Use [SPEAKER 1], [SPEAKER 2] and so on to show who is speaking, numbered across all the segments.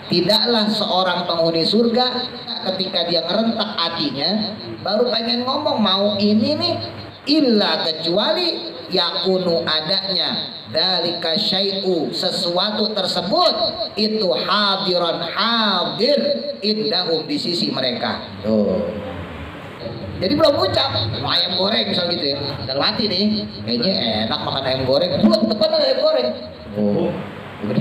[SPEAKER 1] Tidaklah seorang penghuni surga ketika dia ngerentak hatinya baru pengen ngomong mau ini nih, illa kecuali yakunu adanya dalika syai'u, sesuatu tersebut itu hadiran hadir indahum, di sisi mereka. Tuh. Jadi belum ucap mau ayam goreng misal gitu ya, dalam hati nih kayaknya enak makan ayam goreng, buat depan ada ayam goreng. Oh.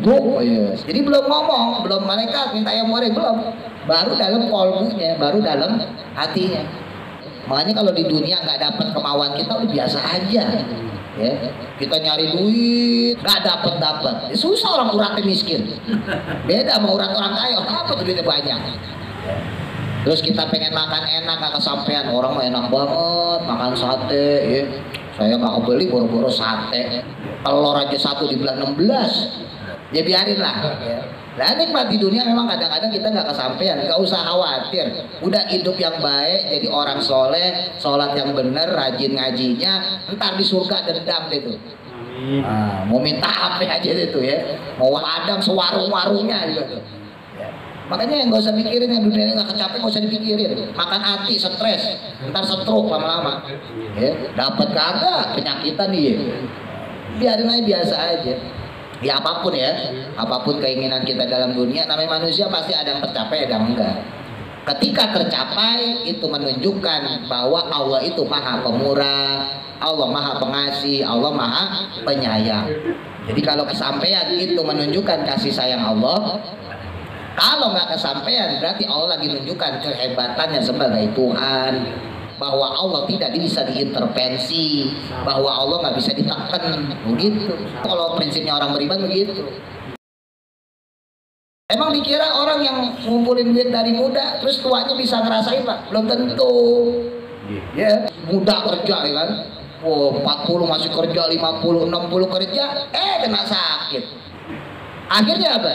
[SPEAKER 1] Oh yes. Jadi belum ngomong, belum malaikat minta ayam goreng, belum. Baru dalam kolbunya, baru dalam hatinya. Makanya kalau di dunia nggak dapat kemauan kita udah biasa aja. Ya, kita nyari duit nggak dapat. Ya, susah orang uratnya miskin. Beda sama urat orang kaya, apa tuh duitnya banyak. Terus kita pengen makan enak nggak kesampean, orang mah enak banget makan sate. Ya. Saya nggak beli boro-boro sate, telur aja satu dibelah 16. Ya biarin lah ya. Nah nikmat di dunia memang kadang-kadang kita nggak kesampean, nggak usah khawatir. Udah hidup yang baik, jadi orang soleh, sholat yang bener, rajin ngajinya, ntar di surga dendam deh tuh. Nah, mau minta apa aja itu ya, mau padang sewarung-warungnya juga tuh. Ya. Makanya yang nggak usah mikirin yang dunia ini nggak kecapai, nggak usah dipikirin. Makan hati, stres, ntar stroke lama-lama. Ya, dapat kagak penyakitan dia. Biarin aja biasa aja. Ya apapun ya, apapun keinginan kita dalam dunia, namanya manusia pasti ada yang tercapai, ada yang enggak. Ketika tercapai itu menunjukkan bahwa Allah itu maha pemurah, Allah maha pengasih, Allah maha penyayang. Jadi kalau kesampaian itu menunjukkan kasih sayang Allah. Kalau nggak kesampaian berarti Allah lagi menunjukkan kehebatannya sebagai Tuhan, bahwa Allah tidak bisa diintervensi, bahwa Allah nggak bisa ditekan, begitu. Kalau prinsipnya orang beriman begitu. Emang dikira orang yang ngumpulin duit dari muda terus tuanya bisa ngerasain Pak? Belum tentu. Ya, muda kerja ya kan. Oh, 40 masih kerja, 50, 60 kerja, kena sakit. Akhirnya apa?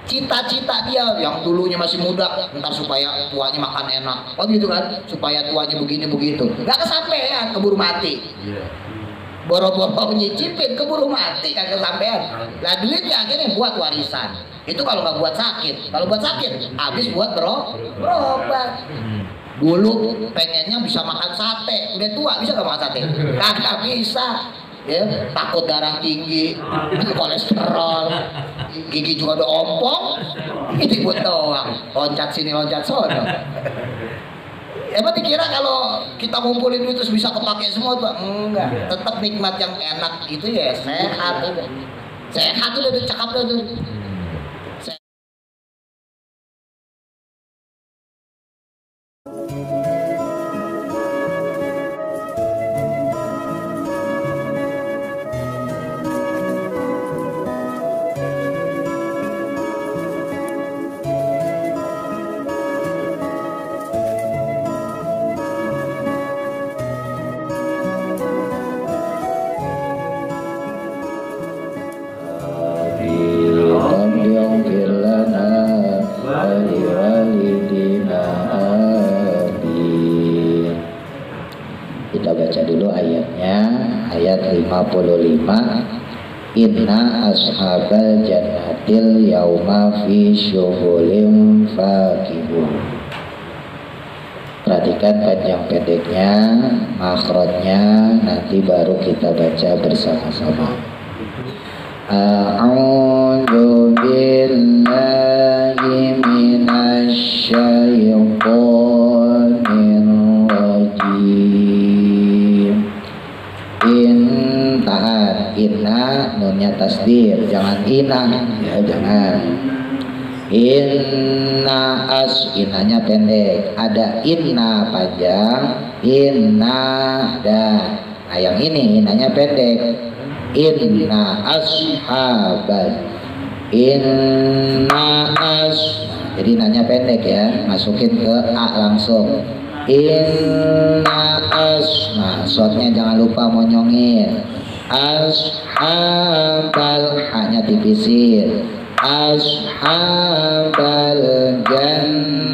[SPEAKER 1] Cita-cita dia yang dulunya masih muda, ntar supaya tuanya makan enak, oh gitu kan, supaya tuanya begini begitu, nggak kesampean, keburu mati. Boro-boro nyicipin, keburu mati, nggak kesampean. Lah duitnya akhirnya buat warisan. Itu kalau nggak buat sakit, kalau buat sakit habis buat berobat. Dulu pengennya bisa makan sate, udah tua bisa nggak makan sate? Kagak bisa. Ya, takut darah tinggi, kolesterol, gigi juga udah ompong, ini buat doang, loncat sini loncat sono. Emang dikira kalau kita ngumpulin duit terus bisa kepake semua tuh? Enggak, tetap nikmat yang enak itu ya sehat udah. Sehat udah cakap tuh. Kita baca dulu ayatnya, ayat 55. Inna ashabal jannatil yauma fi syughulin fakihun. Perhatikan panjang pendeknya, makhrajnya, nanti baru kita baca bersama-sama. A'udzu billahi minasy syaithanir rajim. Intahan, inna nunnya tasdir, jangan inah ya, jangan. Inna inanya pendek, ada inna panjang, inna dan. Nah yang ini inanya pendek, inna ashabal, inna jadi nanya pendek ya, masukin ke a langsung. Inna nah shotnya jangan lupa monyongin. Ashabal, hanya tipisin. Ashabal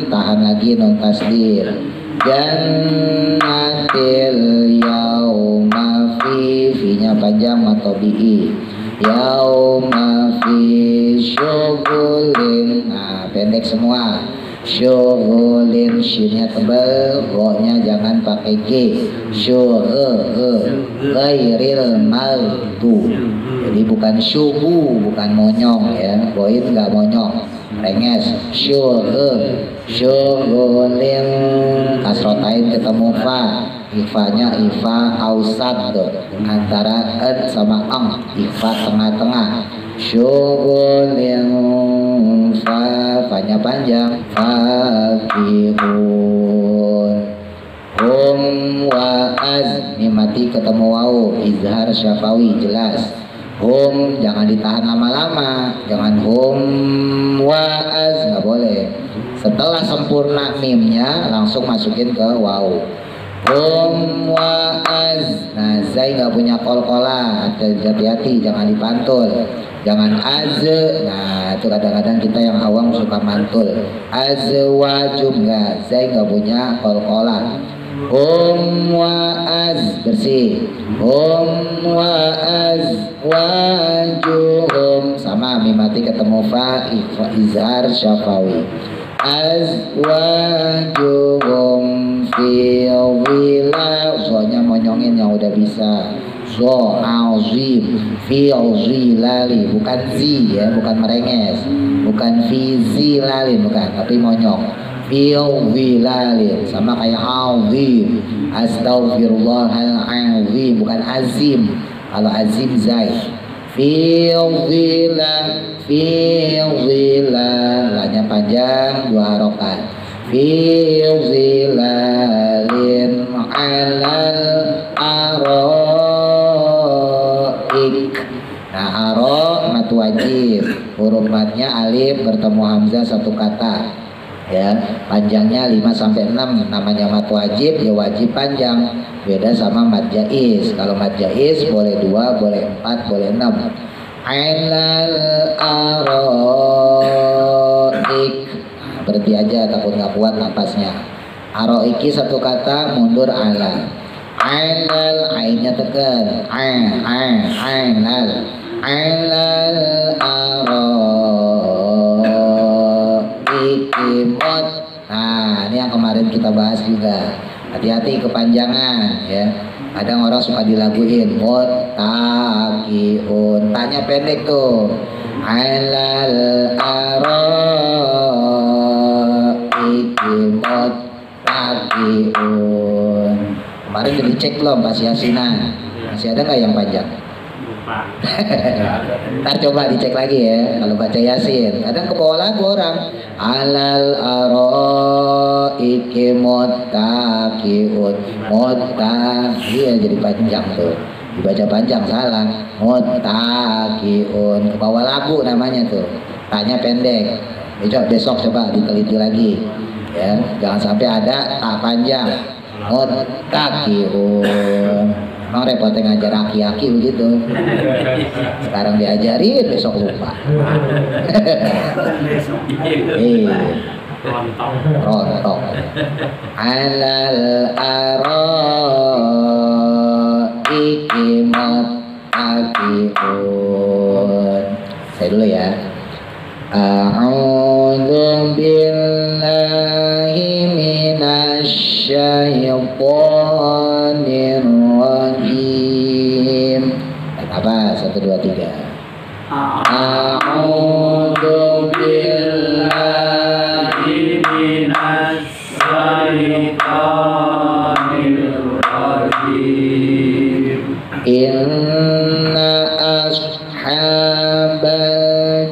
[SPEAKER 1] tahan lagi non tasdir. Jannatil yauma fi-nya panjang matobi'i. Yauma fi syughulin. Nah pendek semua. Syughulin, shinnya tebal, go-nya jangan pakai G. Ghairil maghdubi. Jadi bukan syubu, bukan monyong ya. Goin nggak monyong, renges. Syughulin, kasrotain ketemu fa. Ifanya ifa ausad antara ed sama ang, ifa tengah-tengah. Syughulin fa-nya panjang. Fakihun hum wa az, ini mati ketemu wau, izhar syafawi jelas. Hum jangan ditahan lama-lama, jangan hum wa az, nggak boleh. Setelah sempurna mimnya langsung masukin ke wau. Hum wa az. Nah, zai nggak punya kol-kola, hati-hati jangan dipantul. Jangan az. Nah, itu kadang-kadang kita yang awam suka mantul. Azwajum nggak, zai nggak punya kol-kola. Hum wa az bersih. Hum wa azwajuhum sama mim mati ketemu fa, izhar syafawi. Azwajuhum fi dhilal, soalnya monyongin yang udah bisa. So azim fi zilali, bukan zi ya, bukan merenges, bukan fi zilali, bukan, tapi monyong. Fi zilali sama kayak azim. Astaghfirullahal azim, bukan azim. Kalau azim zai. Fi zilal, lahnya panjang, 2 harokat. Fi zilalin alal aroik. Nah, aro mat wajib, huruf matnya alif bertemu hamzah satu kata ya, panjangnya 5-6. Namanya mat wajib ya, wajib panjang, beda sama mat jaiz. Kalau mat jaiz boleh 2, boleh 4, boleh 6. Alal aroik, berhenti aja takut nggak kuat napasnya. Aroiki satu kata, mundur ala. Alal, ainnya tekan. Alal aroiki mot. Nah, ini yang kemarin kita bahas juga. Hati-hati kepanjangan ya. Kadang orang suka dilaguin mot takiun, tanya pendek tuh. Alal aroiki mot takiun. Kemarin udah dicek belum Pak Yasinan? Masih ada nggak yang panjang? Ntar coba dicek lagi ya. Kalau baca Yasin kadang ke bawah lagu orang. Alal aroiki muttaqiun, iya jadi panjang tuh, dibaca panjang salah. Muttaqiun ke bawah lagu namanya tuh, tanya pendek. Besok coba diteliti lagi ya, jangan sampai ada tak panjang. Muttaqiun. Emang repotnya ngajar aki-aki begitu. Sekarang diajarin, besok lupa. Rontok. Alal aroiki muttaqiun. Saya dulu ya. A'udzu billahi minasy syaithanir rajim. Apa? 1, 2, 3. A'udzu billahi minasy syaithanir rajim. Inna ashabal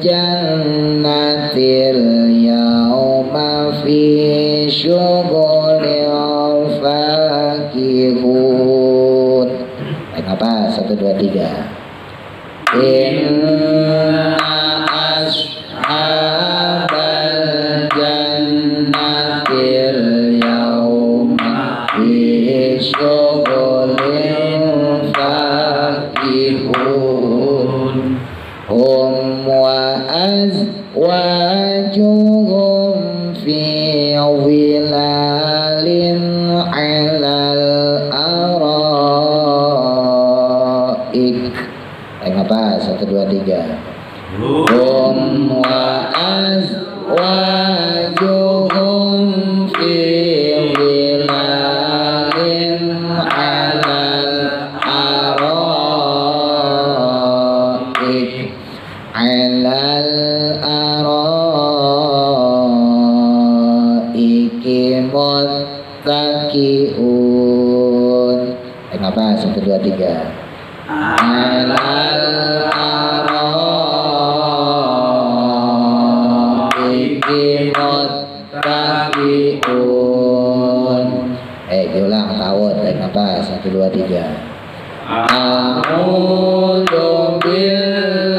[SPEAKER 1] jannatil yawma fi syughulin fakihun. Apa? 1, 2, 3. Inna ashabal jannatil yawma fi syughulin fakihun. Hum wa azwajuhum fi wilalin alal aroik. Apa? 1, 2, 3. Hum wa azwajuhum 1, 2, 3. Alal araiki muttaqiun. Diulang tawud, tarik nafas. 1, 2, 3. A'udzu billahi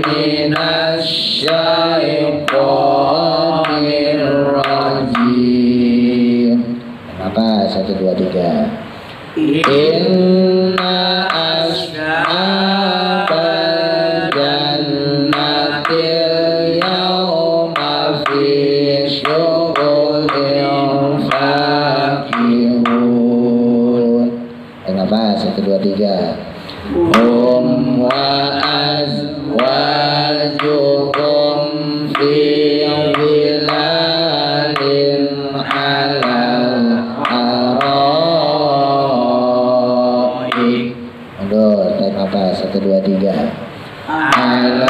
[SPEAKER 1] minasyaitonir rajim. Nafas. 1, 2, 3. Inna ashabal jannatil yawma fi syughulin fakihun. Nafas. 1, 2, 3. Hum wa azwajuhum fi zilalin alal araik. Mundur, tarik nafas. 1, 2, 3. Alal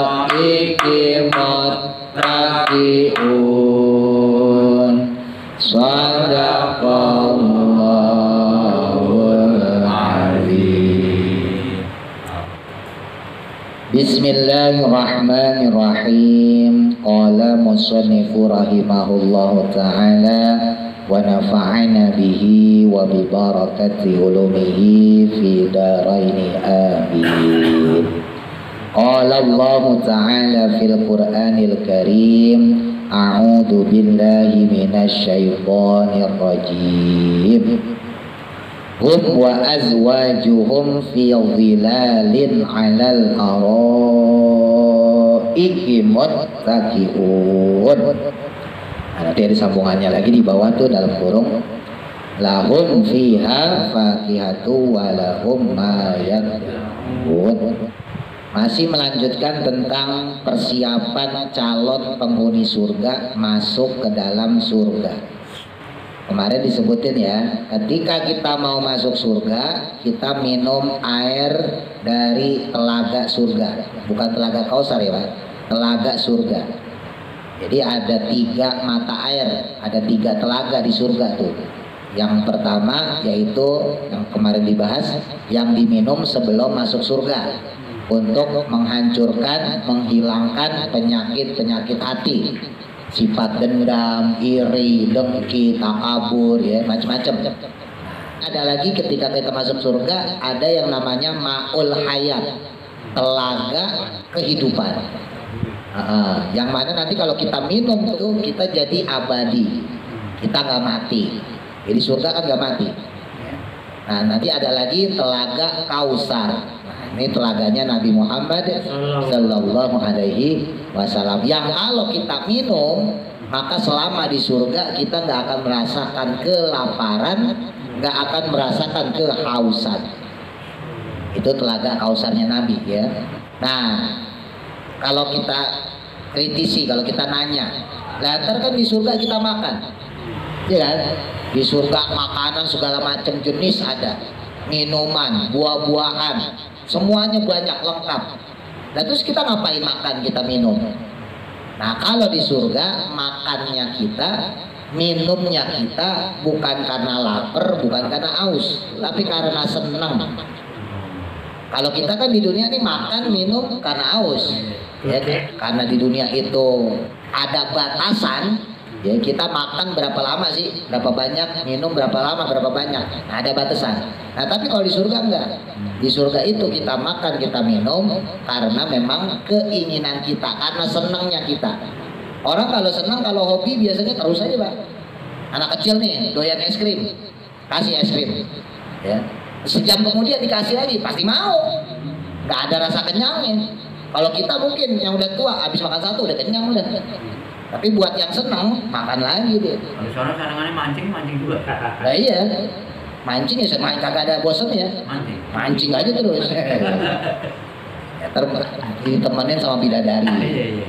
[SPEAKER 1] araiki muttaqiun. Shadaqallahul azim. Bismillahirrahmanirrahim. Qala musannifu rahimahullahu ta'ala wa nafa'ana bihi wa bi barakati ulumihi fi daraini amin. Qala Allah ta'ala fil Qur'anil Karim, a'udzu billahi minasy syaithanir rajim. Hum wa azwajuhum fi dhilalin 'alal araiki muttaqiun. Nanti ada sambungannya lagi di bawah tuh dalam kurung, lahum fiha fakihatu wa lahum ma yad'un. Masih melanjutkan tentang persiapan calon penghuni surga masuk ke dalam surga. Kemarin disebutin ya, ketika kita mau masuk surga, kita minum air dari telaga surga, bukan telaga Kausar ya Pak, telaga surga. Jadi ada 3 mata air, ada 3 telaga di surga tuh. Yang pertama yaitu yang kemarin dibahas, yang diminum sebelum masuk surga untuk menghancurkan, menghilangkan penyakit-penyakit hati, sifat dendam, iri, dengki, takabur, ya macam-macam. Ada lagi ketika kita masuk surga, ada yang namanya ma'ul hayat, telaga kehidupan. Yang mana nanti kalau kita minum itu kita jadi abadi, kita nggak mati. Jadi surga kan nggak mati. Nah nanti ada lagi telaga Kausar. Nah, ini telaganya Nabi Muhammad Sallallahu Alaihi Wasallam. Yang kalau kita minum, maka selama di surga kita nggak akan merasakan kelaparan, nggak akan merasakan kehausan. Itu telaga Kausarnya Nabi ya. Nah kalau kita kritisi, kalau kita nanya, lantar kan di surga kita makan, ya kan? Di surga makanan segala macam jenis ada, minuman, buah-buahan, semuanya banyak lengkap. Nah terus kita ngapain makan, kita minum? Nah kalau di surga makannya kita, minumnya kita bukan karena lapar, bukan karena haus, tapi karena senang. Kalau kita kan di dunia ini makan minum karena haus, ya, karena di dunia itu ada batasan, ya kita makan berapa lama sih, berapa banyak, minum berapa lama, berapa banyak, nah, ada batasan. Nah tapi kalau di surga enggak, di surga itu kita makan, kita minum karena memang keinginan kita, karena senangnya kita. Orang kalau senang, kalau hobi biasanya terus aja Pak. Anak kecil nih doyan es krim, kasih es krim, ya. Sejam kemudian dikasih lagi pasti mau, nggak ada rasa kenyangnya. Kalau kita mungkin yang udah tua habis makan satu udah kenyang udah, tapi buat yang senang makan lagi deh.
[SPEAKER 2] Kalau seorang sarangannya mancing juga.
[SPEAKER 1] Nah iya, mancing ya sama kagak ada bosan ya, mancing aja terus. Ya ditemenin sama bidadari.
[SPEAKER 2] Iya.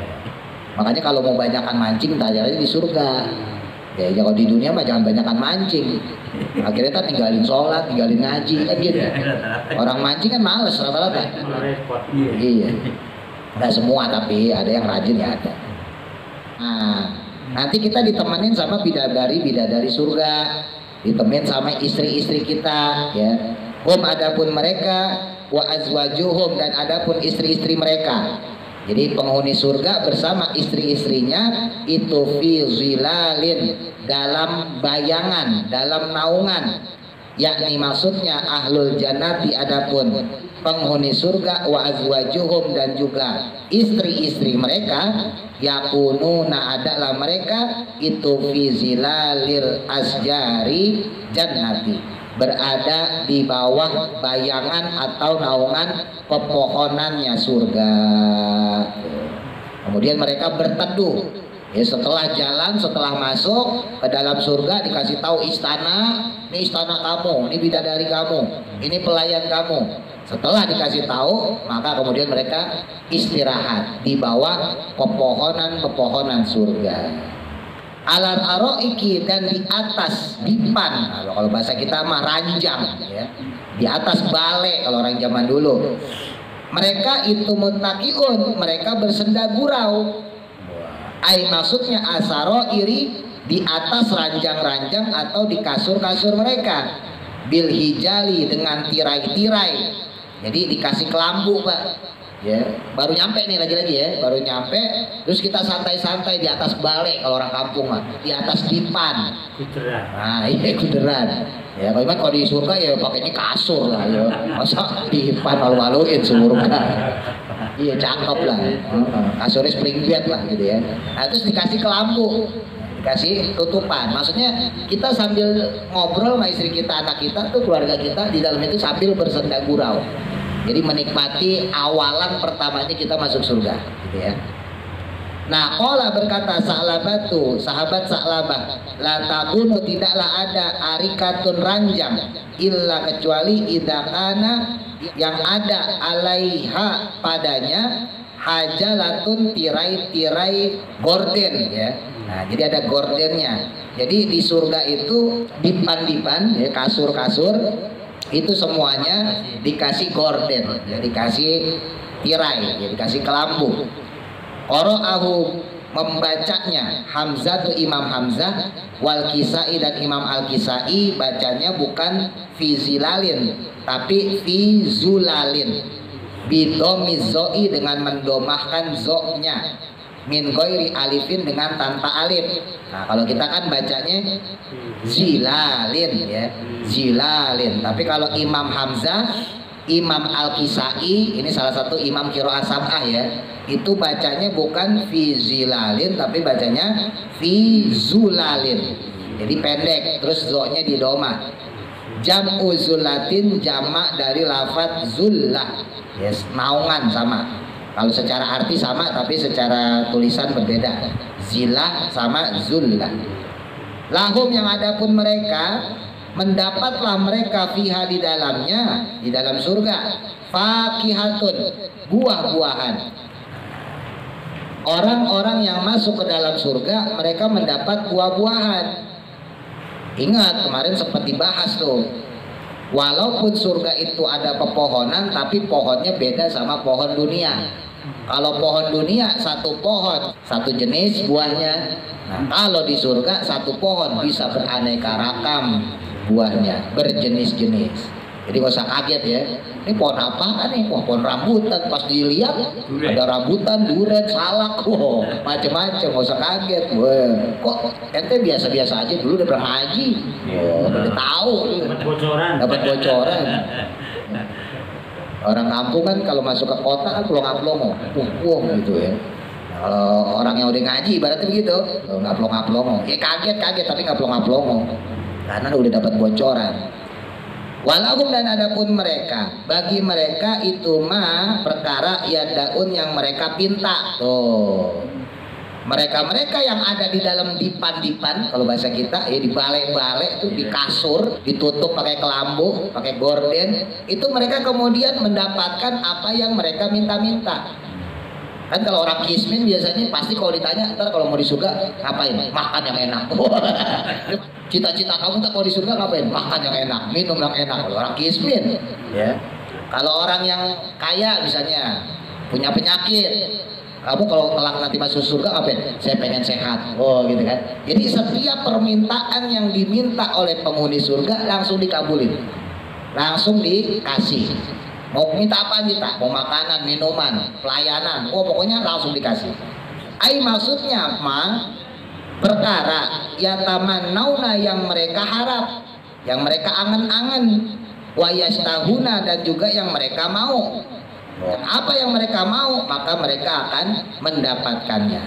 [SPEAKER 1] Makanya kalau mau banyakan mancing tanya aja di surga. Ya kalau di dunia mah jangan banyakan mancing. Akhirnya kan tinggalin sholat, tinggalin ngaji kan gitu. Orang mancing kan males rata-rata. Iya. Nggak semua tapi ada yang rajin ya ada. Nah Nanti kita ditemenin sama bidadari surga, ditemenin sama istri-istri kita, ya. Hum adapun mereka, wa azwajuhum dan adapun istri-istri mereka. Jadi penghuni surga bersama istri-istrinya itu fi zilalin, dalam bayangan, dalam naungan. Yakni maksudnya ahlul jannati adapun penghuni surga, wa azwajuhum dan juga istri-istri mereka, yakununa adalah mereka itu fi zilalil asjari jannati, berada di bawah bayangan atau naungan pepohonannya surga. Kemudian mereka berteduh. Ya, setelah jalan, setelah masuk ke dalam surga dikasih tahu istana, ini istana kamu, ini bidadari kamu, ini pelayan kamu. Setelah dikasih tahu, maka kemudian mereka istirahat di bawah pepohonan-pepohonan surga. Alar aroiki dan di atas dipan, kalau bahasa kita mah ranjang, ya. Di atas balai kalau orang zaman dulu. Mereka itu muttaqiun, mereka bersenda gurau. Maksudnya asaro iri di atas ranjang-ranjang atau di kasur-kasur mereka, bil hijali dengan tirai-tirai. Jadi dikasih kelambu, Pak. Ya, baru nyampe nih lagi-lagi ya, baru nyampe, terus kita santai-santai di atas balai kalau orang kampung mah, di atas dipan.
[SPEAKER 2] Kuderan.
[SPEAKER 1] Nah, iya kuderan. Ya, kalau di surga ya pakainya kasur lah ya. Masa dipan malu-maluin surga. Iya cakep lah. Kasurnya spring bed lah gitu ya. Nah, terus dikasih kelambu, dikasih tutupan. Maksudnya kita sambil ngobrol sama istri kita, anak kita tuh, keluarga kita di dalam itu sambil bersenda gurau. Jadi menikmati awalan pertamanya kita masuk surga, gitu ya. Nah, qala berkata Sa'labatu, sahabat Sa'labah, la takunu tidaklah ada arikatun ranjang illa kecuali idakana yang ada alaiha padanya hajalatun tirai-tirai gorden, ya. Nah, jadi ada gordennya. Jadi di surga itu dipan-dipan, ya, kasur-kasur itu semuanya dikasih gorden, ya, dikasih tirai, ya, dikasih kelambu. Qara'ahu membacanya Hamzah tuh Imam Hamzah, wal Kisai dan Imam Al Kisai bacanya bukan fi zilalin tapi fi zulalin, bidomiz zoi dengan mendomahkan zoknya, min ghairi alifin dengan tanpa alif. Nah, kalau kita kan bacanya zilalin, ya, zilalin. Tapi kalau Imam Hamzah, Imam Al-Kisai, ini salah satu imam qiraah sab'ah ya, itu bacanya bukan fi zilalin tapi bacanya fi zulalin. Jadi pendek, terus zoknya di domah. Jam'u zulatin jamak dari lafaz zullah. Yes, naungan sama. Kalau secara arti sama tapi secara tulisan berbeda. Zilah sama zullah. Lahum yang adapun mereka, mendapatlah mereka fiha di dalamnya, di dalam surga, fakihatun, buah-buahan. Orang-orang yang masuk ke dalam surga mereka mendapat buah-buahan. Ingat kemarin sempat dibahas tuh, walaupun surga itu ada pepohonan tapi pohonnya beda sama pohon dunia. Kalau pohon dunia satu pohon, satu jenis buahnya. Nah, kalau di surga satu pohon bisa beraneka ragam buahnya, berjenis-jenis. Jadi gak usah kaget ya, ini pohon apa nih? Wah, pohon rambutan. Pas dilihat ada rambutan, durian, salak, wow, macem-macem. Gak usah kaget. Wah, kok ente biasa-biasa aja dulu udah pernah ngaji, udah tahu. Dapat bocoran. Orang kampung kan kalau masuk ke kota kan plong-plongo, gitu ya. Kalau orang yang udah ngaji ibaratnya begitu, nggak plong-plongo. Ya kaget tapi nggak plong-plongo, karena udah dapat bocoran. Walahum dan adapun mereka, bagi mereka itu mah perkara yadaun yang mereka pinta. Tuh, mereka yang ada di dalam dipan-dipan, kalau bahasa kita ya di balai-balai itu, di kasur ditutup pakai kelambu, pakai gorden, itu mereka kemudian mendapatkan apa yang mereka minta-minta. Kan kalau orang kismin biasanya pasti kalau ditanya, ntar kalau mau di surga ngapain? Makan yang enak. Cita-cita kamu tak mau di surga ngapain? Makan yang enak, minum yang enak. Kalau orang kismin, ya. Kalau orang yang kaya misalnya punya penyakit, Kamu kalau kelak nanti masuk surga ngapain? Saya pengen sehat. Oh gitu kan. Jadi setiap permintaan yang diminta oleh penghuni surga langsung dikabulin, langsung dikasih. Mau minta apa kita? Mau makanan, minuman, pelayanan. Oh pokoknya langsung dikasih. Maksudnya apa? Perkara yatamannauna yang mereka harap, yang mereka angan-angan, wa yastahuna dan juga yang mereka mau. Dan apa yang mereka mau maka mereka akan mendapatkannya.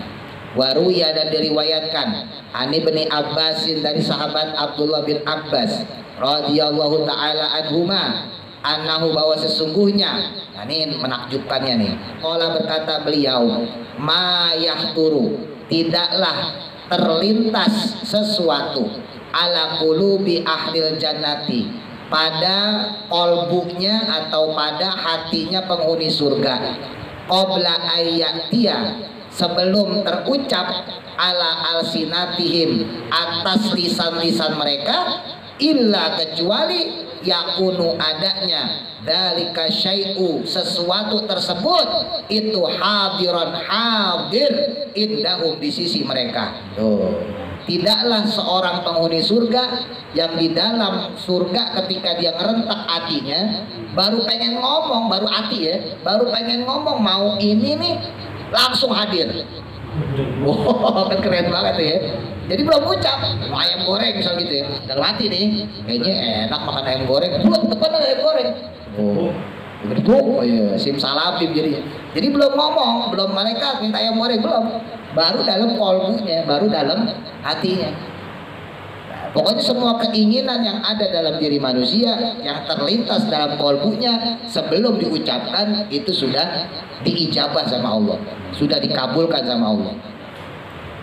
[SPEAKER 1] Waruya dan diriwayatkan Ani bin Abbasin dari sahabat Abdullah bin Abbas radhiyallahu taala anhuma annahu bahwa sesungguhnya, nah ini menakjubkannya nih. Qala berkata beliau, ma yahturu tidaklah terlintas sesuatu ala qulubi ahlil jannati pada kolbunya atau pada hatinya penghuni surga qabla ayyatia sebelum terucap ala alsinatihim atas lisan-lisan mereka illa kecuali yakunu adanya dalika syai'u sesuatu tersebut itu hadiran hadir indahum di sisi mereka. Tuh. Tidaklah seorang penghuni surga yang di dalam surga ketika dia ngerentak hatinya baru pengen ngomong, baru hati ya, baru pengen ngomong mau ini nih langsung hadir. Wow, kan keren banget ya. Jadi belum ucap mau ayam goreng misal gitu ya, dalam hati nih kayaknya enak makan ayam goreng, belum depan ada ayam goreng. Oh iya, simsalabim jadinya. Jadi belum ngomong, belum malaikat minta ayam goreng belum, baru dalam kolbunya, baru dalam hatinya. Nah, pokoknya semua keinginan yang ada dalam diri manusia yang terlintas dalam kolbunya sebelum diucapkan itu sudah diijabah sama Allah, sudah dikabulkan sama Allah.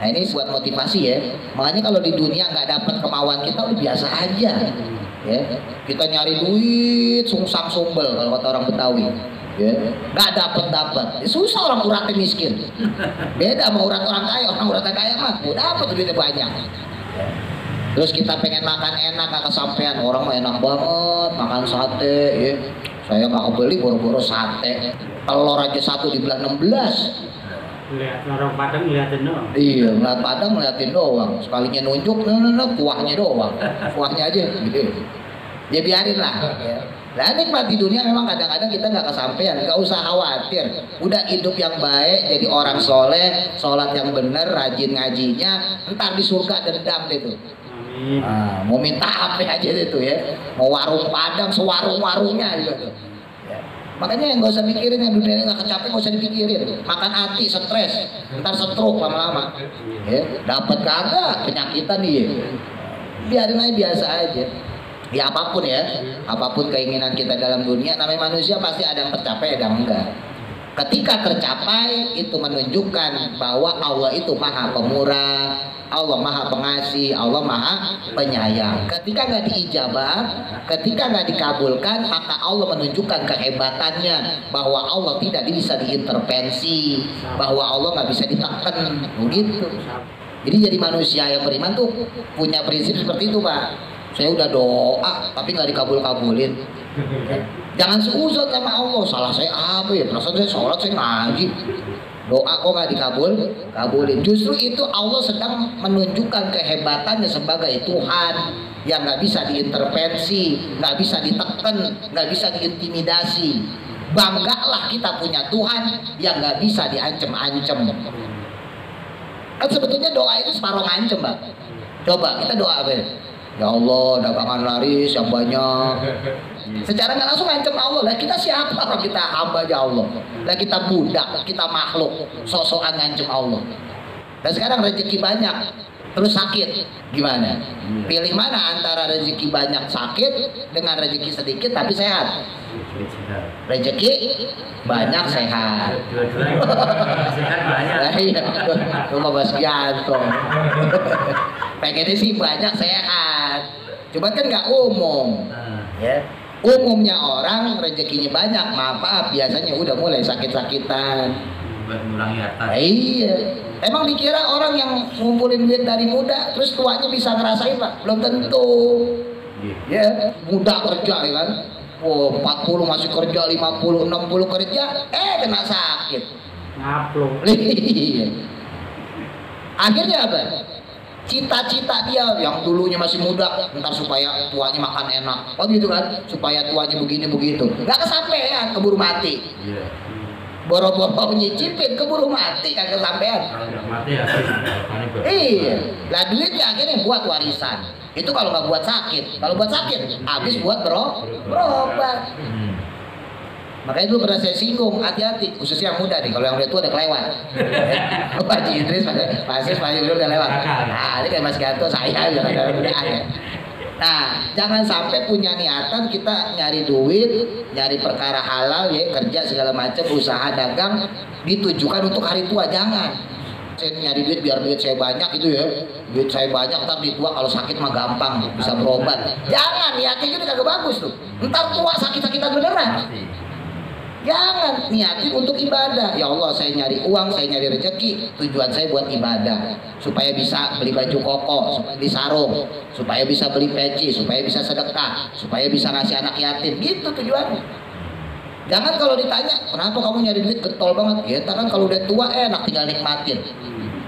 [SPEAKER 1] Nah ini buat motivasi ya. Makanya kalau di dunia nggak dapat kemauan kita udah biasa aja. Ya, kita nyari duit sungsang sumbel kalau kata orang Betawi. Ya, nggak dapat. Susah orang uratnya miskin. Beda sama urat orang kaya. Orang uratnya kaya mah udah dapat duitnya banyak. Ya. Terus kita pengen makan enak nggak kesampean. Orang mah enak banget makan sate. Ya. Saya nggak kebeli boro-boro sate. Telur aja satu dibelah 16.
[SPEAKER 3] Lihat orang Padang ngeliatin doang.
[SPEAKER 1] Iya, ngeliat Padang ngeliatin doang. Sekalinya nunjuk, kuahnya doang. Kuahnya aja gitu. Ya biarin lah. Ya. Nah nikmat di dunia memang kadang-kadang kita nggak kesampaian. Nggak usah khawatir. Udah hidup yang baik, jadi orang soleh, sholat yang bener, rajin ngajinya. Ntar di surga dendam deh tuh. Nah, mau minta apa aja deh tuh ya. Mau warung Padang, sewarung-warungnya juga tuh. Makanya yang gak usah mikirin yang dunia nggak kecapek, gak usah dipikirin. Makan hati, stres, ntar stroke lama-lama. Ya, dapat kagak penyakitan nih. Biarin aja biasa aja. Ya apapun ya, apapun keinginan kita dalam dunia, namanya manusia pasti ada yang tercapai, ada yang enggak. Ketika tercapai itu menunjukkan bahwa Allah itu maha pemurah, Allah maha pengasih, Allah maha penyayang. Ketika nggak diijabah, ketika nggak dikabulkan, maka Allah menunjukkan kehebatannya bahwa Allah tidak bisa diintervensi, bahwa Allah nggak bisa ditekan, begitu. Jadi jadi manusia yang beriman tuh punya prinsip seperti itu, Pak. Saya udah doa tapi nggak dikabul-kabulin. Jangan seuzon sama Allah. Salah saya apa ya? Perasaan saya sholat, saya ngaji. Doa kok nggak kabulin. Justru itu Allah sedang menunjukkan kehebatannya sebagai Tuhan yang nggak bisa diintervensi, nggak bisa ditekan, nggak bisa diintimidasi. Banggalah kita punya Tuhan yang nggak bisa diancam-ancam. Kan sebetulnya doa itu separuh ngancem, Mbak. Coba kita doa apa ya? Ya Allah, dagangan laris yang banyak. Secara nggak langsung ngancem Allah. Lah kita siapa kalau kita hamba ya Allah? Lah kita budak, kita makhluk, sok-sokan ngancem Allah. Dan sekarang rezeki banyak, terus sakit, gimana? Pilih mana antara rezeki banyak sakit dengan rezeki sedikit tapi sehat? Rezeki banyak sehat.
[SPEAKER 2] Sehat banyak.
[SPEAKER 1] Iya, rumah Mas Gianto. Pengennya sih banyak sehat. Cuma kan nggak umum. Ya. Umumnya orang rezekinya banyak, maaf biasanya udah mulai sakit-sakitan.
[SPEAKER 2] Buat ngulangi harta.
[SPEAKER 1] Iya. Emang dikira orang yang ngumpulin duit dari muda terus tuanya bisa ngerasain, Pak? Belum tentu. Ya, muda kerja ya kan. Oh, 40 masih kerja, 50, 60 kerja, kena sakit.
[SPEAKER 3] Ngaplung.
[SPEAKER 1] Iya. Akhirnya apa? Cita-cita dia yang dulunya masih muda, ntar supaya tuanya makan enak, oh gitu kan, supaya tuanya begini begitu, nggak kesampean, keburu mati.
[SPEAKER 2] Iya.
[SPEAKER 1] Boro-boro nyicipin, keburu mati, kagak kesampean.
[SPEAKER 2] Kalau nggak mati ya sih.
[SPEAKER 1] Iya, lah duitnya akhirnya buat warisan. Itu kalau nggak buat sakit, kalau buat sakit habis buat berobat. Makanya dulu pernah saya singgung, hati-hati, khususnya yang muda nih, kalau yang udah tua udah kelewat. Pak Haji Idris, Pak Asis, Pak Haji udah lewat. Nah, ini kayak Mas Gato, saya udah ada. Nah, jangan sampai punya niatan kita nyari duit, nyari perkara halal ya, kerja segala macam, usaha dagang ditujukan untuk hari tua, jangan. Saya nyari duit biar duit saya banyak itu ya, duit saya banyak ntar di tua kalau sakit mah gampang bisa berobat. Jangan, niatnya itu kagak bagus tuh. Ntar tua sakit-sakitan beneran. Jangan, niatin untuk ibadah. Ya Allah, saya nyari uang, saya nyari rezeki, tujuan saya buat ibadah, supaya bisa beli baju koko, supaya beli sarung, supaya bisa beli peci, supaya bisa sedekah, supaya bisa ngasih anak yatim. Gitu tujuannya. Jangan kalau ditanya, kenapa kamu nyari duit getol banget? Ya, kan kalau udah tua enak tinggal nikmatin.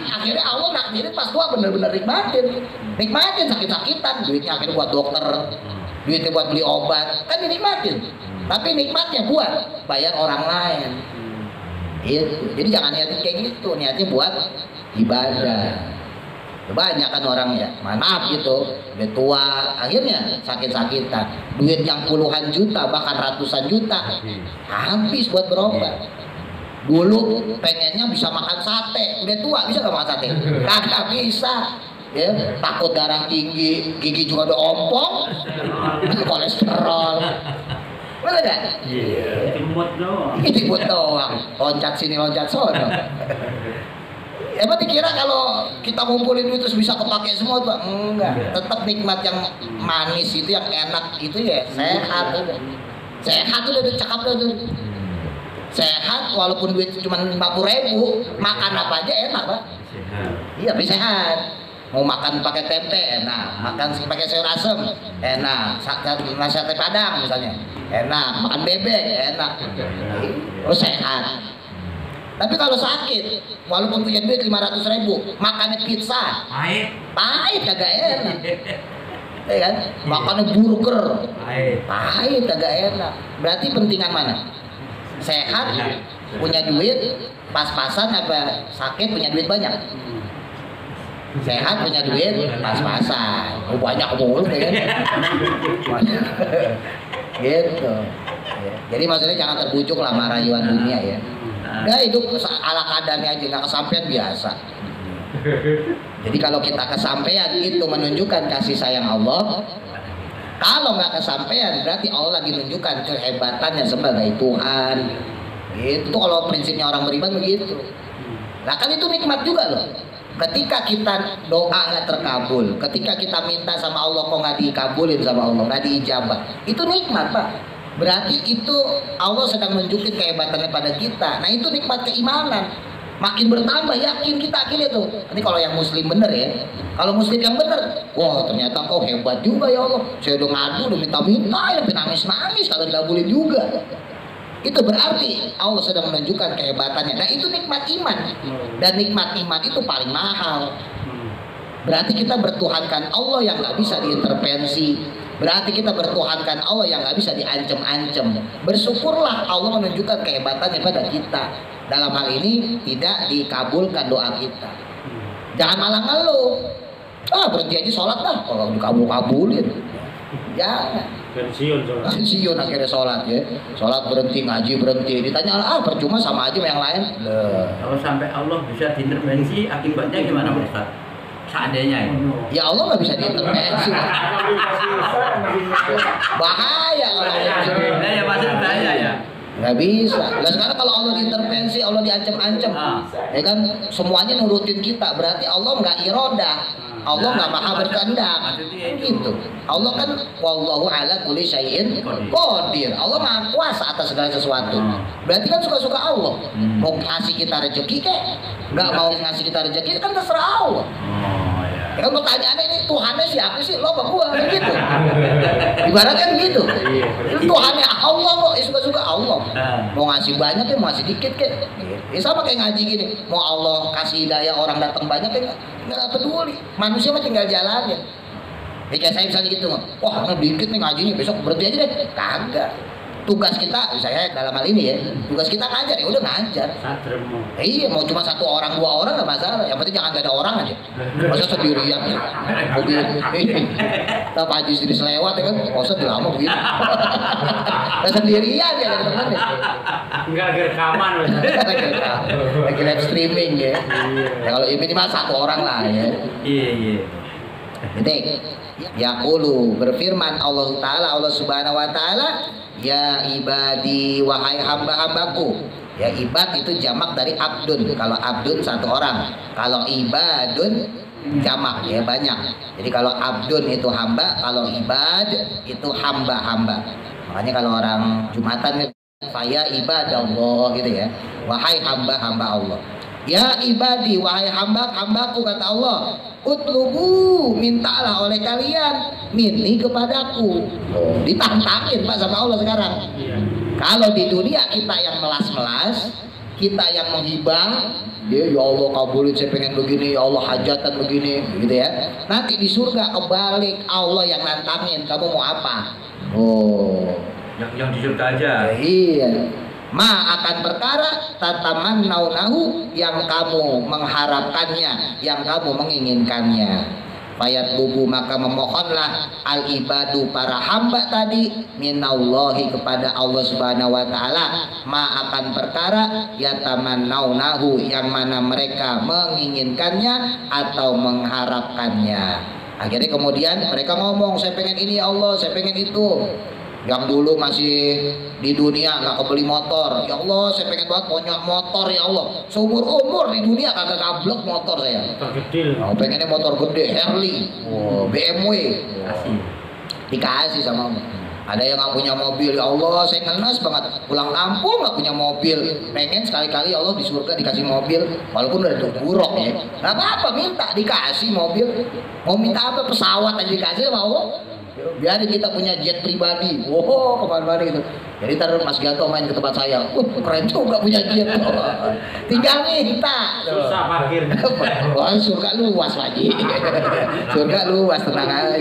[SPEAKER 1] Akhirnya Allah nakdirin pas tua bener-bener nikmatin. Nikmatin sakit-sakitan, duitnya akhirnya buat dokter, duitnya buat beli obat, kan dinikmatin. Tapi nikmatnya buat bayar orang lain. Itu. Jadi jangan niatin kayak gitu, niatnya buat ibadah. Banyak kan orang ya, maaf gitu, udah tua, akhirnya sakit-sakitan, duit yang puluhan juta bahkan ratusan juta habis buat berobat. Dulu pengennya bisa makan sate, udah tua bisa gak makan sate? Kagak bisa. Ya, takut darah tinggi, gigi juga udah ompong, kolesterol. Bener gak?
[SPEAKER 3] Iya. Imut doang.
[SPEAKER 1] Imut doang, loncat sini loncat sono. Emang dikira kalau kita ngumpulin duit terus bisa kepake semua tuh? Enggak, tetap nikmat yang manis itu, yang enak itu ya sehat udah. Sehat udah cakap tuh. Sehat walaupun duit cuma 50.000, makan apa aja enak, Pak. Iya, tapi sehat. Mau makan pakai tempe enak, makan pakai sayur asem enak, nasi sate padang misalnya enak, makan bebek enak, terus sehat. Tapi kalau sakit, walaupun punya duit 500.000, makannya pizza, pahit kagak enak, ya kan? Makannya burger, pahit kagak enak. Berarti pentingan mana? Sehat, punya duit, pas-pasan apa sakit punya duit banyak? Sehat punya duit pas-pasan, banyak mulu kan? Gitu. Jadi maksudnya jangan terbujuk lah sama rayuan dunia ya. Nah hidup ala kadarnya aja, nggak kesampean biasa. Jadi kalau kita kesampean itu menunjukkan kasih sayang Allah. Kalau nggak kesampean berarti Allah lagi menunjukkan kehebatannya sebagai Tuhan. Itu kalau prinsipnya orang beriman begitu. Nah kan itu nikmat juga loh. Ketika kita doa nggak terkabul, ketika kita minta sama Allah kok nggak dikabulin sama Allah, nggak diijabah, itu nikmat, Pak. Berarti itu Allah sedang menunjukkan kehebatannya pada kita. Nah itu nikmat keimanan. Makin bertambah yakin kita akhirnya tuh. Nanti kalau yang muslim bener ya, kalau muslim yang bener, wah ternyata kau hebat juga ya Allah. Saya udah ngadu, udah minta-minta, ya nangis-nangis, kalau dikabulin juga. Itu berarti Allah sedang menunjukkan kehebatannya. Nah itu nikmat iman. Dan nikmat iman itu paling mahal. Berarti kita bertuhankan Allah yang nggak bisa diintervensi. Berarti kita bertuhankan Allah yang nggak bisa diancam-ancam. Bersyukurlah Allah menunjukkan kehebatannya pada kita. Dalam hal ini tidak dikabulkan doa kita. Jangan malah ngeluh. Berhenti aja sholat dah, kalau dikabul-kabulin. Jangan. Pensiun akhirnya sholat ya, sholat berhenti, ngaji berhenti, ditanya percuma sama aja sama yang lain.
[SPEAKER 2] Kalau sampai Allah bisa diintervensi, akibatnya gimana Ustaz? Seandainya
[SPEAKER 1] ya Allah nggak bisa diintervensi. Bahaya kalau
[SPEAKER 2] ya pasti bahaya ya.
[SPEAKER 1] Nggak bisa. Nah sekarang kalau Allah diintervensi, Allah diancam-ancam, ya kan semuanya nurutin kita, berarti Allah nggak irodah. Allah nggak maha berkehendak, gitu. Allah kan wallahu ala kulli syai'in qadir. Allah maha kuasa atas segala sesuatu. Berarti kan suka-suka Allah. Mau ngasih kita rezeki kek, nggak mau ngasih kita rezeki kan terserah Allah. Ya kan pertanyaannya ini Tuhannya siapa sih? Lo apa gua? Gitu. Ibaratnya gitu. Tuhannya Allah kok, suka-suka Allah. Mau ngasih banyak ya, mau ngasih dikit kayak. Ya sama kayak ngaji gini. Mau Allah kasih hidayah orang datang banyak ya nggak peduli. Manusia mah tinggal jalannya. Ya kayak saya misalnya gitu, wah dikit nih ngajinya, besok berhenti aja deh. Kagak. Tugas kita, saya dalam hal ini ya, tugas kita ngajar, ya udah ngajar. Iya, mau cuma 1 orang 2 orang nggak masalah, yang penting jangan gak ada orang aja. Masa sendirian ya, mobil ini, tak Haji sendiri selewat ya kan, masa di lama begitu. Sendirian ya ada teman ya.
[SPEAKER 3] Enggak lagi rekaman,
[SPEAKER 1] lagi live streaming ya. Ya kalau ini minimal 1 orang lah ya.
[SPEAKER 2] Iya.
[SPEAKER 1] Jadi, yaqulu berfirman Allah Ta'ala, Allah Subhanahu Wa Ta'ala, ya ibadi wahai hamba-hambaku. Ya ibad itu jamak dari abdun. Kalau abdun 1 orang, kalau ibadun jamak ya banyak. Jadi kalau abdun itu hamba, kalau ibad itu hamba-hamba. Makanya kalau orang Jumatan saya ibadallah gitu ya. Wahai hamba-hamba Allah. Ya ibadi wahai hamba-hambaku kata Allah, utlubu mintalah oleh kalian minni kepadaku. Ditantangin Pak sama Allah sekarang. Kalau di dunia kita yang melas-melas, kita yang menghibah, ya Allah kabulin saya pengen begini, ya Allah hajatan begini, gitu ya. Nanti di surga kebalik, Allah yang nantangin, kamu mau apa?
[SPEAKER 2] Yang di surga aja.
[SPEAKER 1] Iya. Ma akan perkara tatamannaunahu yang kamu mengharapkannya, yang kamu menginginkannya. Fayat bubu maka memohonlah al ibadu para hamba tadi minallahi kepada Allah Subhanahu Wa Taala. Ma akan perkara yatamannaunahu yang mana mereka menginginkannya atau mengharapkannya. Akhirnya kemudian mereka ngomong, saya pengen ini ya Allah, saya pengen itu. Yang dulu masih di dunia nggak kebeli motor, ya Allah saya pengen banget punya motor ya Allah. Seumur umur di dunia kagak gablek motor saya.
[SPEAKER 3] Motor gede.
[SPEAKER 1] Oh, pengennya motor gede, Harley, BMW. Dikasih sama Allah. Ada yang nggak punya mobil, ya Allah saya ngenes banget. Pulang kampung nggak punya mobil, pengen sekali-kali ya Allah di surga dikasih mobil, walaupun udah buruk ya. Nggak apa-apa, minta dikasih mobil. Mau minta apa, pesawat aja dikasih sama Allah. Biar kita punya jet pribadi, kemana-mana gitu. Jadi taruh Mas Gianto main ke tempat saya, keren juga punya jet. Tinggal minta.
[SPEAKER 3] Susah parkir.
[SPEAKER 1] Wah, surga luas lagi. Surga luas, tenang aja.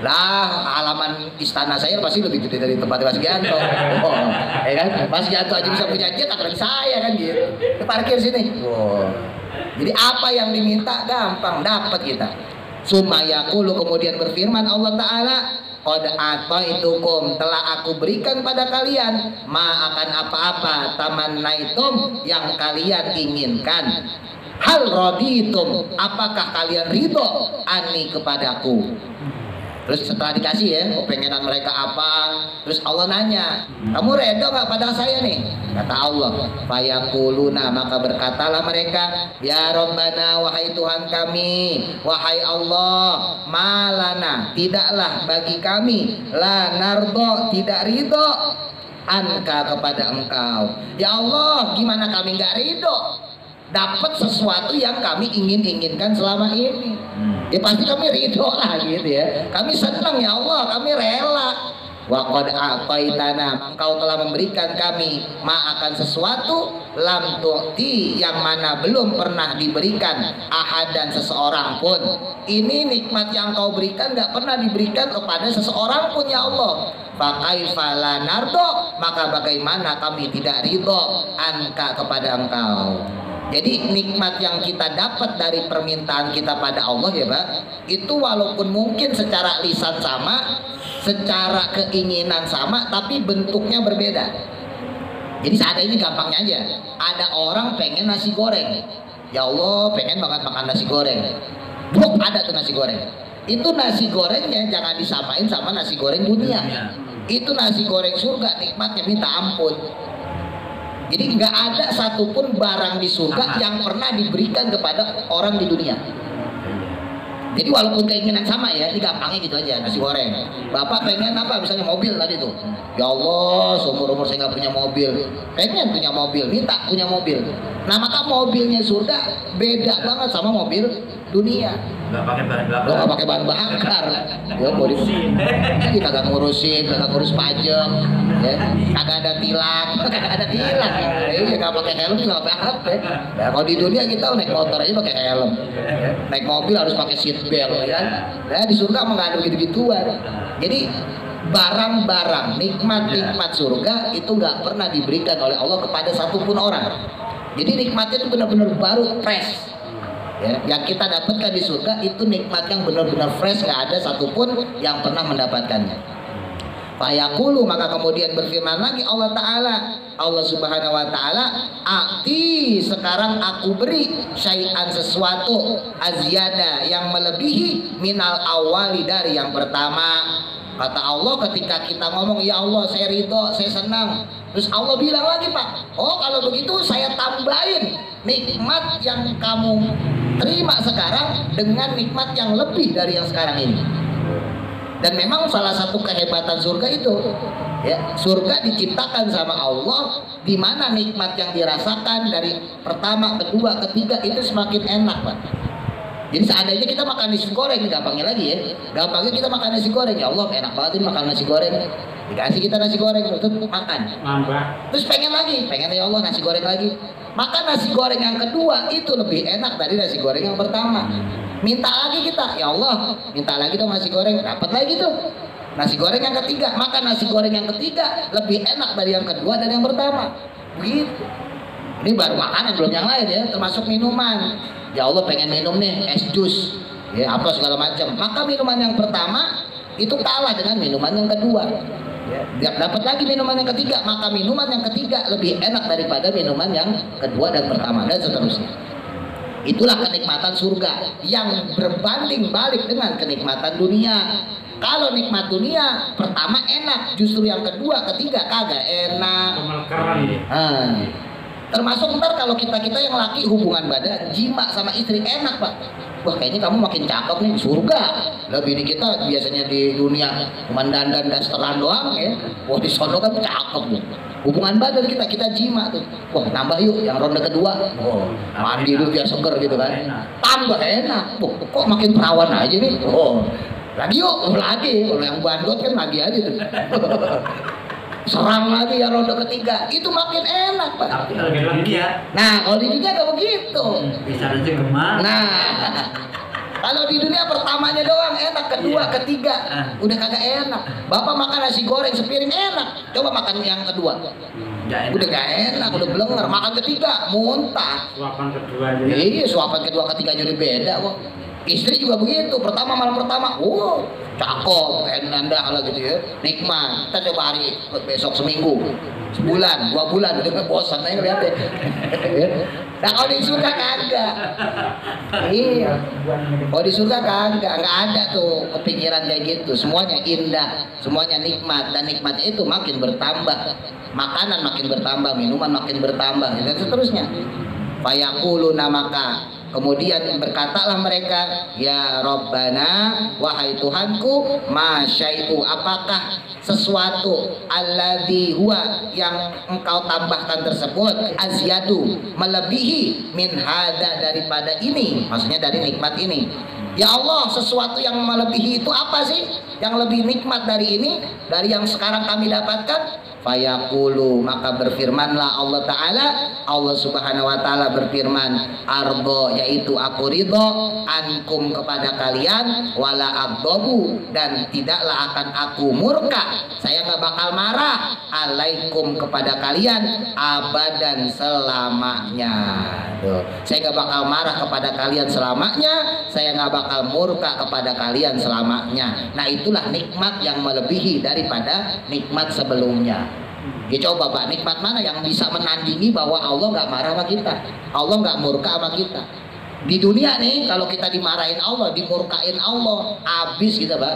[SPEAKER 1] Lah, halaman istana saya pasti lebih gede dari tempat Mas Gianto. Ya kan? Mas Gianto aja bisa punya jet, apalagi saya kan gitu. Parkir sini. Jadi apa yang diminta gampang dapat kita. Sumayaqulu kemudian berfirman Allah Ta'ala, qad ataitukum telah aku berikan pada kalian ma akan apa-apa tamannaitum yang kalian inginkan. Hal raditum apakah kalian ridho ani kepadaku. Terus setelah dikasih ya, kepengenan mereka apa, terus Allah nanya, kamu reda nggak pada saya nih? Kata Allah, fayaquluna maka berkatalah mereka, ya Rabbana wahai Tuhan kami, wahai Allah, malana tidaklah bagi kami, la nardo tidak ridho, anka kepada engkau. Ya Allah, gimana kami nggak ridho? Dapat sesuatu yang kami inginkan selama ini. Ya pasti kami ridho lah gitu ya. Kami senang ya Allah, kami rela. Wa qad a'taitana, engkau telah memberikan kami ma akan sesuatu lam tu'ti yang mana belum pernah diberikan ahad dan seseorang pun. Ini nikmat yang kau berikan gak pernah diberikan kepada seseorang pun ya Allah. Fakaifa la nardo, maka bagaimana kami tidak ridho anka kepada engkau. Jadi nikmat yang kita dapat dari permintaan kita pada Allah ya Pak, itu walaupun mungkin secara lisan sama, secara keinginan sama, tapi bentuknya berbeda. Jadi saat ini gampangnya aja, ada orang pengen nasi goreng, ya Allah pengen banget makan nasi goreng, belum ada tuh nasi goreng. Itu nasi gorengnya jangan disamain sama nasi goreng dunia. Itu nasi goreng surga nikmatnya minta ampun. Jadi nggak ada satupun barang di surga yang pernah diberikan kepada orang di dunia. Jadi walaupun keinginan sama ya, ini gampangnya gitu aja, nasi goreng. Bapak pengen apa? Misalnya mobil tadi tuh. Ya Allah, seumur-umur saya nggak punya mobil. Pengen punya mobil, minta punya mobil. Nah maka mobilnya surga beda banget sama mobil dunia.
[SPEAKER 2] Nggak pakai bahan
[SPEAKER 1] Lo
[SPEAKER 2] bakar.
[SPEAKER 1] nggak pakai bahan bakar, ya mau kita kagak ngurusin, kagak ngurus pajak, ya kagak ada tilang, ya nggak pakai helm juga nggak pakai apa. Nah, kalau di dunia kita naik motor aja pakai helm, ya. Naik mobil harus pakai seat belt, ya kan? Nah, di surga mah nggak ada gitu-gituan. Jadi barang-barang nikmat surga itu nggak pernah diberikan oleh Allah kepada satupun orang. Jadi nikmatnya itu benar-benar baru, fresh. Ya, yang kita dapatkan di surga itu nikmat yang benar-benar fresh, nggak ada satupun yang pernah mendapatkannya. Fayaqulu, maka kemudian berfirman lagi Allah Ta'ala, Allah Subhanahu Wa Ta'ala, akti sekarang aku beri syai'an sesuatu azyada yang melebihi minal awali dari yang pertama. Kata Allah ketika kita ngomong, ya Allah saya ridho, saya senang. Terus Allah bilang lagi, Pak, oh kalau begitu saya tambahin nikmat yang kamu terima sekarang dengan nikmat yang lebih dari yang sekarang ini. Dan memang salah satu kehebatan surga itu, ya, surga diciptakan sama Allah, di mana nikmat yang dirasakan dari pertama, kedua, ketiga itu semakin enak, Pak. Jadi seandainya kita makan nasi goreng, gampangnya lagi ya, gampangnya kita makan nasi goreng, ya Allah enak banget ini makan nasi goreng, dikasih kita nasi goreng, terus makan, terus pengen lagi, pengen ya Allah nasi goreng lagi, maka nasi goreng yang kedua itu lebih enak dari nasi goreng yang pertama. Minta lagi kita, ya Allah minta lagi dong nasi goreng, dapat lagi tuh nasi goreng yang ketiga, maka nasi goreng yang ketiga lebih enak dari yang kedua dan yang pertama. Begitu. Ini baru makanan, belum yang lain ya, termasuk minuman. Ya Allah pengen minum nih es jus, ya apa segala macam, maka minuman yang pertama itu kalah dengan minuman yang kedua. Ya, dapat lagi minuman yang ketiga, maka minuman yang ketiga lebih enak daripada minuman yang kedua dan pertama, dan seterusnya. Itulah kenikmatan surga yang berbanding balik dengan kenikmatan dunia. Kalau nikmat dunia pertama enak, justru yang kedua, ketiga kagak enak. Termasuk ntar kalau kita yang laki hubungan badan, jima sama istri enak, Pak. Wah kayaknya kamu makin cakep nih, surga. Lah bini kita biasanya di dunia cuma dandan dasteran doang ya. Wah di sono kan cakep nih. Hubungan badan kita jima tuh. Wah nambah yuk yang ronde kedua. Oh, mandi dulu biar seger gitu kan. Tambah enak. Wah, kok makin perawan aja nih. Oh, lagi yuk, lagi. Kalau yang bandot kan lagi aja tuh. Serang lagi ya ronde ketiga, itu makin enak, Pak.
[SPEAKER 2] Tapi kalau di dunia,
[SPEAKER 1] nah kalau di dunia gak begitu.
[SPEAKER 2] bisa aja gemar.
[SPEAKER 1] Nah kalau di dunia pertamanya doang enak, kedua, ketiga udah kagak enak. Bapak makan nasi goreng sepiring enak, coba makan yang kedua udah gak enak, udah blenger. Makan ketiga muntah.
[SPEAKER 3] Suapan kedua aja.
[SPEAKER 1] Iya, suapan kedua ketiganya udah beda kok. Istri juga begitu, pertama malam pertama, cakep, enak lah gitu ya, nikmat. Kita coba hari besok seminggu, sebulan, 2 bulan, udah bosan aja lihatnya. Nah kalau di surga kagak. Iya, kalau di surga kagak, nggak ada tuh kepikiran kayak gitu. Semuanya indah, semuanya nikmat, dan nikmatnya itu makin bertambah. Makanan makin bertambah, minuman makin bertambah, dan seterusnya. Fayaquluna, maka kemudian berkatalah mereka, ya Rabbana, wahai Tuhanku, ma syai'u, apakah sesuatu alladzi huwa yang engkau tambahkan tersebut azyadu, melebihi min hada, daripada ini, maksudnya dari nikmat ini. Ya Allah, sesuatu yang melebihi itu apa sih? Yang lebih nikmat dari ini, dari yang sekarang kami dapatkan? Fayaqulu, maka berfirmanlah Allah Ta'ala, Allah Subhanahu Wa Ta'ala berfirman, ardo, yaitu aku ridho, ankum, kepada kalian, wala agdobu, dan tidaklah akan aku murka, saya gak bakal marah, alaikum, kepada kalian, abadan, selamanya. Tuh. Saya gak bakal marah kepada kalian selamanya, saya gak bakal murka kepada kalian selamanya. Nah itulah nikmat yang melebihi daripada nikmat sebelumnya. Ya coba Pak, nikmat mana yang bisa menandingi bahwa Allah nggak marah sama kita, Allah nggak murka sama kita. Di dunia nih kalau kita dimarahin Allah, dimurkain Allah, habis kita Pak.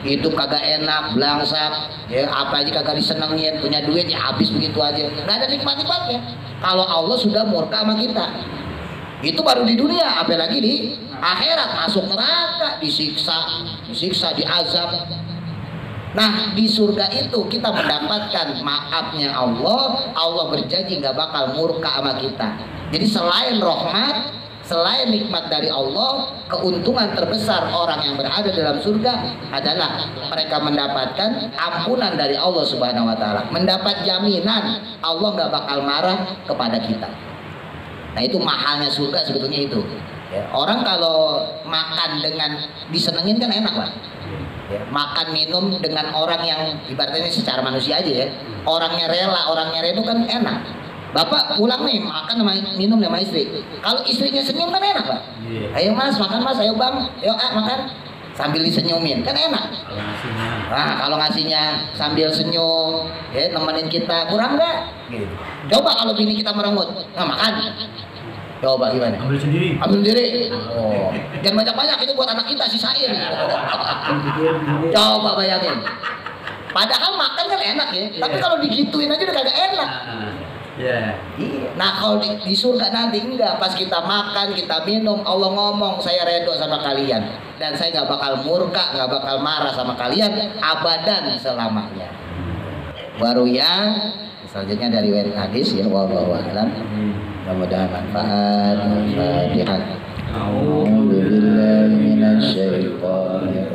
[SPEAKER 1] Hidup kagak enak, belangsak, ya apa aja kagak disenengin, punya duit ya habis begitu aja, nggak ada nikmat-nikmatnya. Kalau Allah sudah murka sama kita, itu baru di dunia, apalagi di akhirat, masuk neraka, disiksa, diazab. Nah di surga itu kita mendapatkan maafnya Allah, Allah berjanji nggak bakal murka sama kita. Jadi selain rahmat, selain nikmat dari Allah, keuntungan terbesar orang yang berada dalam surga adalah mereka mendapatkan ampunan dari Allah Subhanahu wa taala, mendapat jaminan Allah nggak bakal marah kepada kita. Nah, itu mahalnya surga sebetulnya itu. Ya, orang kalau makan dengan disenengin kan enak, Pak. Ya, makan minum dengan orang yang ibaratnya secara manusia aja ya, orangnya rela, orangnya redo kan enak. Bapak pulang nih makan sama minum sama istri, kalau istrinya senyum kan enak, Pak. Ayo mas makan mas, ayo bang, ayo makan sambil disenyumin kan enak. Nah kalau ngasihnya sambil senyum, ya nemenin kita kurang nggak? Gitu. Coba kalau bini kita merengut, nggak makan. Coba gimana?
[SPEAKER 2] Ambil sendiri.
[SPEAKER 1] Ambil sendiri. Oh, jangan banyak-banyak, itu buat anak kita sisain. Coba bayangin. Padahal makan kan enak ya, tapi kalau digituin aja udah kagak enak.
[SPEAKER 2] Iya.
[SPEAKER 1] Nah kalau di surga nanti enggak, pas kita makan, kita minum, Allah ngomong saya redo sama kalian dan saya nggak bakal murka, nggak bakal marah sama kalian abadan selamanya. Baru ya, selanjutnya dari hadis ya, wallahu a'lam. Mudah-mudahan manfaat. Al-Fatihah. A'udzu billahi minasy syaithanir